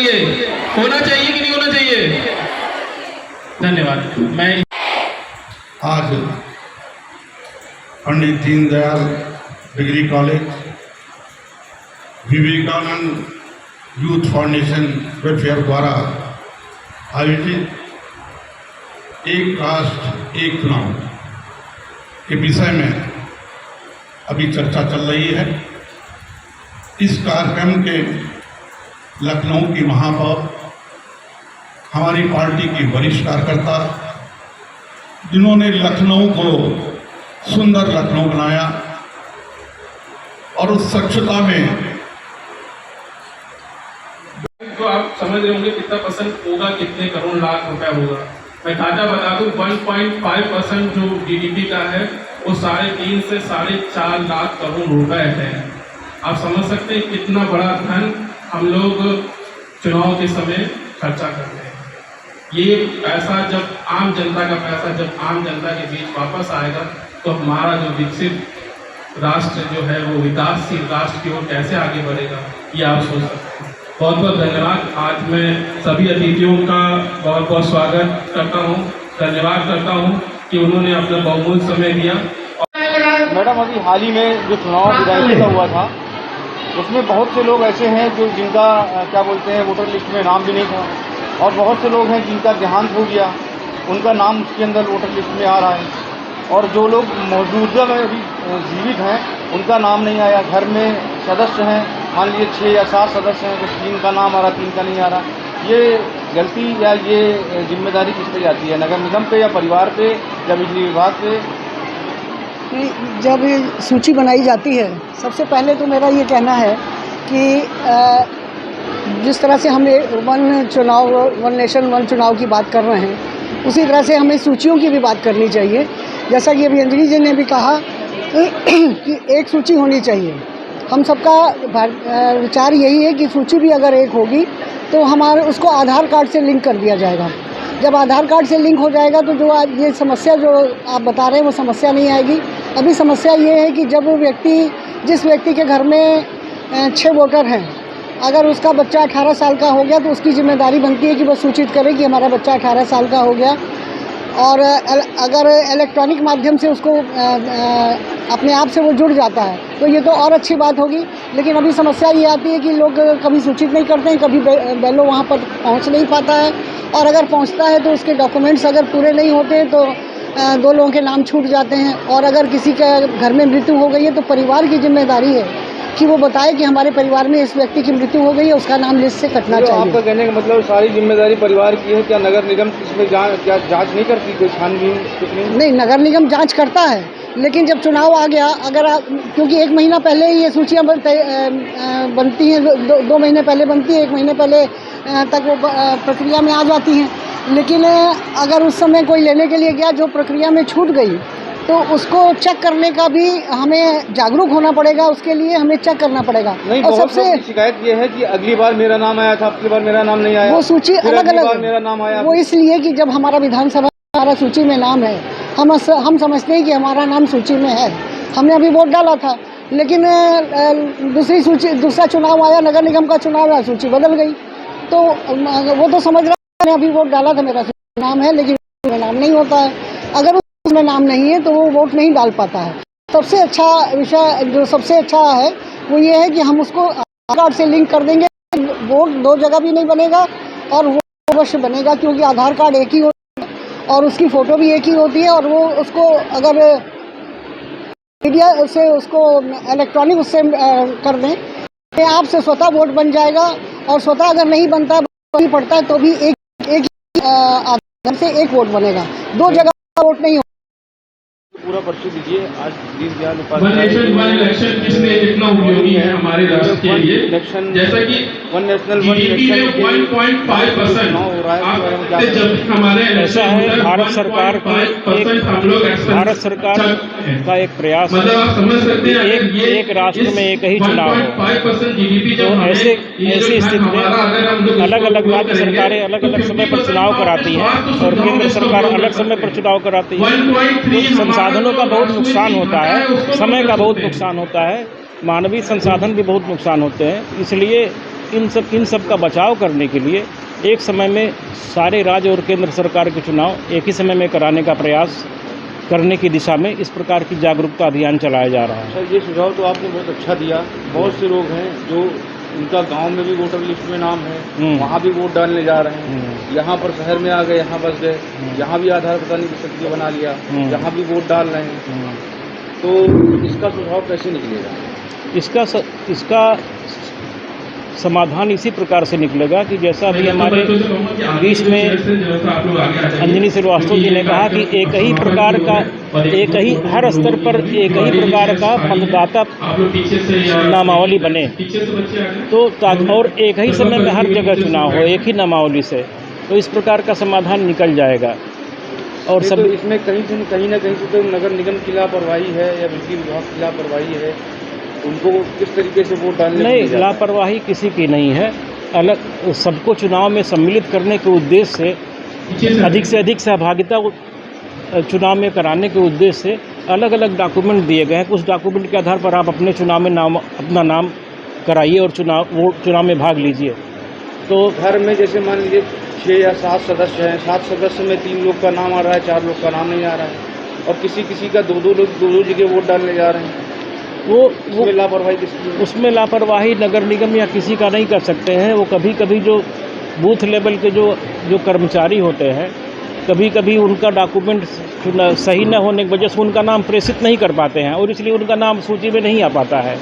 चाहिए? होना चाहिए कि नहीं होना चाहिए? धन्यवाद। मैं आज Pandit Deendayal degree college, Vivekananda youth foundation welfare द्वारा आयोजित एक राष्ट्र एक चुनाव के विषय में अभी चर्चा चल रही है। इस कार्यक्रम के लखनऊ की महापौर, हमारी पार्टी की वरिष्ठ कार्यकर्ता, जिन्होंने लखनऊ को सुंदर लखनऊ बनाया और उस स्वच्छता में तो आप समझ रहे होंगे कितना परसेंट होगा, कितने करोड़ लाख रुपए होगा। मैं डाटा बता दूं, 1.5% जो जीडीपी का है वो 3.5 से 4.5 लाख करोड़ रुपए है। आप समझ सकते हैं कितना बड़ा धन हम लोग चुनाव के समय खर्चा करते हैं। ये पैसा जब आम जनता का पैसा जब आम जनता के बीच वापस आएगा तो हमारा जो विकसित राष्ट्र जो है वो विकासशील राष्ट्र की ओर कैसे आगे बढ़ेगा, ये आप सोच सकते हैं। बहुत बहुत धन्यवाद। आज मैं सभी अतिथियों का बहुत बहुत स्वागत करता हूँ, धन्यवाद करता हूँ कि उन्होंने अपना बहुमूल्य समय दिया। मैडम, अभी हाल ही में जो चुनाव विधायक का हुआ था उसमें बहुत से लोग ऐसे हैं जो जिनका क्या बोलते हैं वोटर लिस्ट में नाम भी नहीं था, और बहुत से लोग हैं जिनका देहांत हो गया, उनका नाम उसके अंदर वोटर लिस्ट में आ रहा है, और जो लोग मौजूदा में अभी जीवित हैं उनका नाम नहीं आया। घर में सदस्य हैं, मान लीजिए 6 या 7 सदस्य हैं, तो 3 का नाम आ रहा, 3 का नहीं आ रहा। ये गलती या ये जिम्मेदारी किस पे जाती है, नगर निगम पे या परिवार पे या बिजली विभाग पे? जब सूची बनाई जाती है, सबसे पहले तो मेरा ये कहना है कि जिस तरह से हम वन नेशन वन चुनाव की बात कर रहे हैं, उसी तरह से हमें सूचियों की भी बात करनी चाहिए। जैसा कि अभी अंजलि जी ने भी कहा कि एक सूची होनी चाहिए। हम सबका विचार यही है कि सूची भी अगर एक होगी तो हमारे उसको आधार कार्ड से लिंक कर दिया जाएगा। जब आधार कार्ड से लिंक हो जाएगा तो जो आज ये समस्या जो आप बता रहे हैं वो समस्या नहीं आएगी। अभी समस्या ये है कि जब जिस व्यक्ति के घर में 6 वोटर हैं, अगर उसका बच्चा 18 साल का हो गया तो उसकी जिम्मेदारी बनती है कि वो सूचित करे कि हमारा बच्चा 18 साल का हो गया। और अगर इलेक्ट्रॉनिक माध्यम से उसको अपने आप से वो जुड़ जाता है तो ये तो और अच्छी बात होगी। लेकिन अभी समस्या ये आती है कि लोग कभी सूचित नहीं करते हैं, कभी बैलो वहाँ पर पहुँच नहीं पाता है, और अगर पहुँचता है तो उसके डॉक्यूमेंट्स अगर पूरे नहीं होते हैं तो 2 लोगों के नाम छूट जाते हैं। और अगर किसी के घर में मृत्यु हो गई है तो परिवार की जिम्मेदारी है कि वो बताए कि हमारे परिवार में इस व्यक्ति की मृत्यु हो गई है, उसका नाम लिस्ट से कटना चाहिए। आपका कहने का मतलब सारी जिम्मेदारी परिवार की है, क्या नगर निगम इसमें जांच नहीं करती, कोई छानबीन कुछ नहीं? नगर निगम जांच करता है, लेकिन जब चुनाव आ गया, क्योंकि 1 महीना पहले ही ये सूचियाँ बनती हैं, 2 महीने पहले बनती है, 1 महीने पहले तक वो प्रक्रिया में आ जाती हैं। लेकिन अगर उस समय कोई लेने के लिए गया जो प्रक्रिया में छूट गई तो उसको चेक करने का भी हमें जागरूक होना पड़ेगा, उसके लिए हमें चेक करना पड़ेगा। नहीं, और सबसे शिकायत ये है कि अगली बार मेरा नाम आया था, अगली बार मेरा नाम नहीं आया, वो सूची अलग-अलग मेरा नाम आया। वो इसलिए कि जब हमारा विधानसभा हमारा सूची में नाम है, हम समझते हैं कि हमारा नाम सूची में है, हमने अभी वोट डाला था, लेकिन दूसरा चुनाव आया, नगर निगम का चुनाव आया, सूची बदल गई, तो वो तो समझ रहा है मैंने अभी वोट डाला था, मेरा नाम है, लेकिन नाम नहीं होता है। अगर उसमें नाम नहीं है तो वो वोट नहीं डाल पाता है। सबसे अच्छा विषय जो सबसे अच्छा है वो ये है कि हम उसको आधार कार्ड से लिंक कर देंगे, वोट 2 जगह भी नहीं बनेगा और वो अवश्य बनेगा, क्योंकि आधार कार्ड एक ही होता है और उसकी फ़ोटो भी एक ही होती है, और वो उसको अगर मीडिया से उसको इलेक्ट्रॉनिक उससे कर दें तो आपसे स्वतः वोट बन जाएगा। और स्वतः अगर नहीं बनता नहीं पड़ता है तो भी एक आधार से एक वोट बनेगा, 2 जगह वोट नहीं। पूरा परिचय दीजिए। आज Deendayal one nation one election किसने कितना उपयोगी है हमारे राष्ट्र के लिए, जैसा कि वन नेशनल जीडीपी में 1.5% हो रहा है। जब हमारे ऐसा है, भारत सरकार का एक प्रयास है, मतलब आप समझ सकते हैं एक राष्ट्र में एक ही चुनाव हो। 1.5% जीडीपी तो ऐसी स्थिति में अलग अलग राज्य सरकारें अलग अलग समय पर चुनाव कराती हैं और केंद्र सरकार अलग समय पर चुनाव कराती है। तो संसाधनों का बहुत नुकसान होता है, समय का बहुत नुकसान होता है, मानवीय संसाधन भी बहुत नुकसान होते हैं। इसलिए इन सब का बचाव करने के लिए एक समय में सारे राज्य और केंद्र सरकार के चुनाव एक ही समय में कराने का प्रयास करने की दिशा में इस प्रकार की जागरूकता अभियान चलाया जा रहा है। सर, ये सुझाव तो आपने बहुत अच्छा दिया। बहुत से लोग हैं जो उनका गांव में भी वोटर लिस्ट में नाम है, वहाँ भी वोट डालने जा रहे हैं, यहाँ पर शहर में आ गए, यहाँ बस गए, यहाँ भी आधार पता नहीं सक्रिय बना लिया, यहाँ भी वोट डाल रहे हैं। तो इसका सुझाव कैसे निकलेगा? इसका समाधान इसी प्रकार से निकलेगा कि जैसा अभी हमारे बीच में अंजनी श्रीवास्तव जी ने कहा कि एक ही हर स्तर पर एक ही प्रकार का मतदाता नामावली बने, तो और एक ही समय में हर जगह चुनाव हो एक ही नामावली से, तो इस प्रकार का समाधान निकल जाएगा। और सब तो इसमें कहीं ना कहीं से तो नगर निगम की लापरवाही है या बिजली विभाग की लापरवाही है, उनको किस तरीके से वोट डालने नहीं, लापरवाही किसी की नहीं है। अलग सबको चुनाव में सम्मिलित करने के उद्देश्य से अधिक सहभागिता चुनाव में कराने के उद्देश्य से अलग अलग डॉक्यूमेंट दिए गए हैं। कुछ डॉक्यूमेंट के आधार पर आप अपने चुनाव में अपना नाम कराइए और चुनाव में भाग लीजिए। तो घर में जैसे मान लीजिए 6 या 7 सदस्य हैं, 7 सदस्य में 3 लोग का नाम आ रहा है, 4 लोग का नाम नहीं आ रहा है, और किसी का दो जगह वोट डालने जा रहे हैं, वो लापरवाही किसकी है? उसमें लापरवाही नगर निगम या किसी का नहीं कर सकते हैं। वो कभी कभी जो बूथ लेवल के जो कर्मचारी होते हैं, कभी कभी उनका डॉक्यूमेंट सही न होने की वजह से उनका नाम प्रेषित नहीं कर पाते हैं और इसलिए उनका नाम सूची में नहीं आ पाता है।